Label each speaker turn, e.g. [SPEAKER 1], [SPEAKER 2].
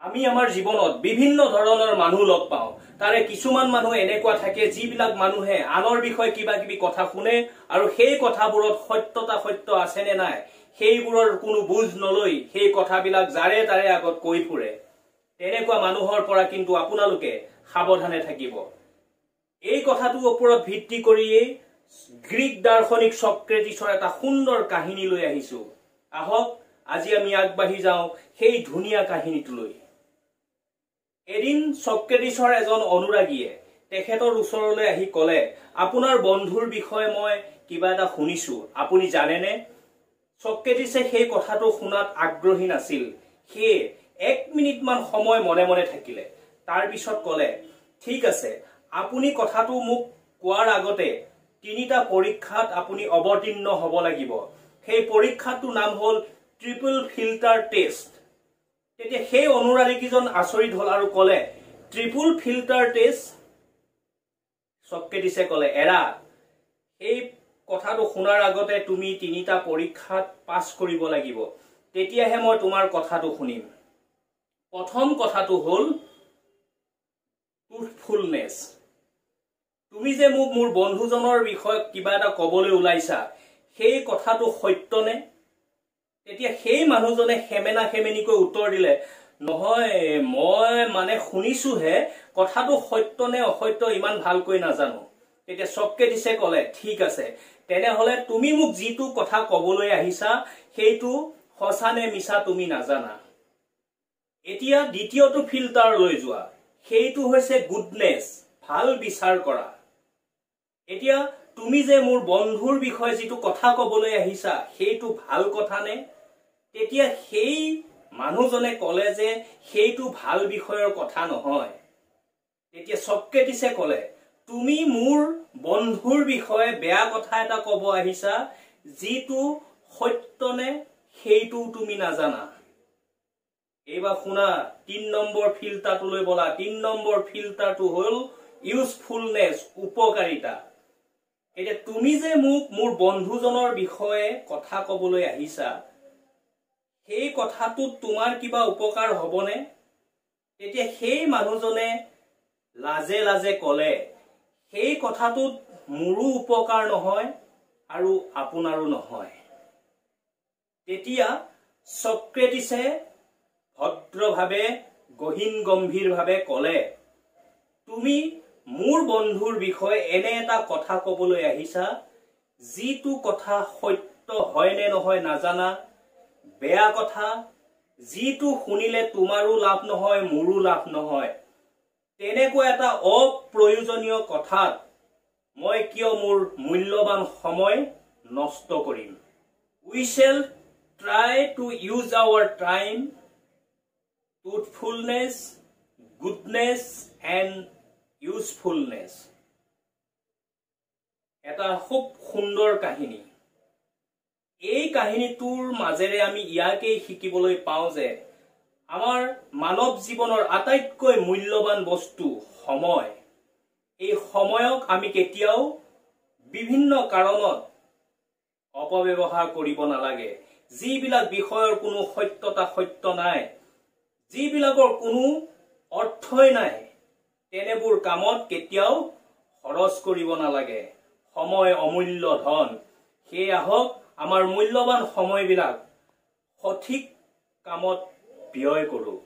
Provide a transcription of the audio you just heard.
[SPEAKER 1] আমি আমাৰ জীৱনত বিভিন্ন ধৰণৰ মানুহ লগ পাওঁ। তাৰে কিছুমান মানুহ এনেকুৱা থাকে যিবিলাক মানুহে আনৰ বিষয়ে কিবা কিবি কথা শুনে আৰু সেই কথাবোৰত সত্য আছে নে নাই সেইবোৰৰ কোনো বুজ নলৈ সেই কথাবিলাক যাৰে তাৰে আগত কৈ ফুৰে। তেনেকুৱা মানুহৰ পৰা কিন্তু আপোনালোকে সাৱধানে থাকিব। এই কথাটোৰ ওপৰত ভিত্তি কৰিয়েই গ্ৰীক দাৰ্শনিক সক্ৰেটিছৰ এটা সুন্দৰ কাহিনী লৈ আহিছো। আহক আজি আমি আগবাঢ়ি যাওঁ সেই ধুনীয়া কাহিনীটোলৈ। এদিন সক্ৰেটিছৰ এজন অনুৰাগীয়ে তেখেতৰ ওচৰলৈ আহি ক'লে, আপোনাৰ বন্ধুৰ বিষয়ে মই কিবা এটা শুনিছো, আপুনি জানেনে? সক্ৰেটিছে সেই কথাটো শুনাত আগ্ৰহী নাছিল। সেয়ে 1 মিনিটমান সময় মনে মনে থাকিলে। তাৰ পিছত ক'লে, ঠিক আছে, আপুনি কথাটো মোক কোৱাৰ আগতে 3টা পৰীক্ষাত আপুনি অৱতীৰ্ণ হ'ব লাগিব। সেই পৰীক্ষাটোৰ নাম হ'ল ট্ৰিপল ফিল্টাৰ টেষ্ট। তেতিয়া সেই অনুৰাগীজন আচৰিত হ'ল আৰু ক'লে, ট্ৰিপল ফিল্টাৰ টেষ্ট? সক্ৰেটিছে ক'লে, এৰা, এই কথাটো শুনাৰ আগতে তুমি 3টা পৰীক্ষাত পাছ কৰিব লাগিব, তেতিয়াহে মই তোমাৰ কথাটো শুনিম। প্ৰথম কথাটো হ'ল ট্ৰুথফুলনেছ। তুমি যে মোক মোৰ বন্ধুজনৰ বিষয়ে কিবা এটা ক'বলৈ ওলাইছা, সেই কথাটো সত্যনে? তেতিয়া সেই মানুহজনে খেমেনা খেমেনিকৈ উত্তৰ দিলে, নহয়, মই মানে শুনিছোহে, কথাটো সত্য নে অসত্য ইমান ভালকৈ নাজানো। তেতিয়া সক্ৰেটিছে ক'লে, ঠিক আছে, তেনেহলে তুমি মোক যিটো কথা ক'বলৈ আহিছা সেইটো সঁচা নে মিছা তুমি নাজানা। এতিয়া দ্বিতীয়টো ফিল্টাৰ লৈ যোৱা, সেইটো হৈছে গুডনেছ, ভাল বিচাৰ কৰা। এতিয়া তুমি যে মোৰ বন্ধুৰ বিষয়ে যিটো কথা ক'বলৈ আহিছা সেইটো ভাল কথা নে? তেতিয়া সেই মানুহজনে ক'লে যে সেইটো ভাল বিষয়ৰ কথা নহয়। তেতিয়া সক্ৰেটিছে ক'লে, তুমি মোৰ বন্ধুৰ বিষয়ে বেয়া কথা এটা ক'ব আহিছা, যিটো সত্য নে সেইটো তুমি নাজানা। এইবাৰ শুনা, 3 নম্বৰ ফিল্টাৰটোলৈ বলা। 3 নম্বৰ ফিল্টাৰটো হ'ল ইউজফুলনেছ, উপকাৰিতা। এতিয়া তুমি যে মোক মোৰ বন্ধুজনৰ বিষয়ে কথা ক'বলৈ আহিছা, সেই কথাটোত তোমাৰ কিবা উপকাৰ হ'বনে? তেতিয়া সেই মানুহজনে লাজে লাজে ক'লে, সেই কথাটোত মোৰো উপকাৰ নহয় আৰু আপোনাৰো নহয়। তেতিয়া সক্ৰেটিছে ভদ্ৰভাৱে গহীন গম্ভীৰভাৱে ক'লে, তুমি মোৰ বন্ধুৰ বিষয়ে এনে এটা কথা ক'বলৈ আহিছা, যিটো কথা সত্য হয় নে নহয় নাজানা, বেয়া কথা, যিটো শুনিলে তোমাৰো লাভ নহয় মোৰো লাভ নহয়। তেনেকুৱা এটা অপ্ৰয়োজনীয় কথাত মই কিয় মোৰ মূল্যৱান সময় নষ্ট কৰিম? We shall try to use our time, truthfulness, goodness and usefulness. এটা খুব সুন্দৰ কাহিনী। এই কাহিনীটোৰ মাজেৰে আমি ইয়াকেই শিকিবলৈ পাওঁ যে আমাৰ মানৱ জীৱনৰ আটাইতকৈ মূল্যৱান বস্তু সময়। এই সময়ক আমি কেতিয়াও বিভিন্ন কাৰণত অপব্যৱহাৰ কৰিব নালাগে। যিবিলাক বিষয়ৰ কোনো সত্য নাই, যিবিলাকৰ কোনো অৰ্থই নাই, তেনেবোৰ কামত কেতিয়াও খৰচ কৰিব নালাগে। সময় অমূল্য ধন। সেয়ে আহক আমাৰ মূল্যৱান সময়বিলাক সঠিক কামত ব্যয় কৰোঁ।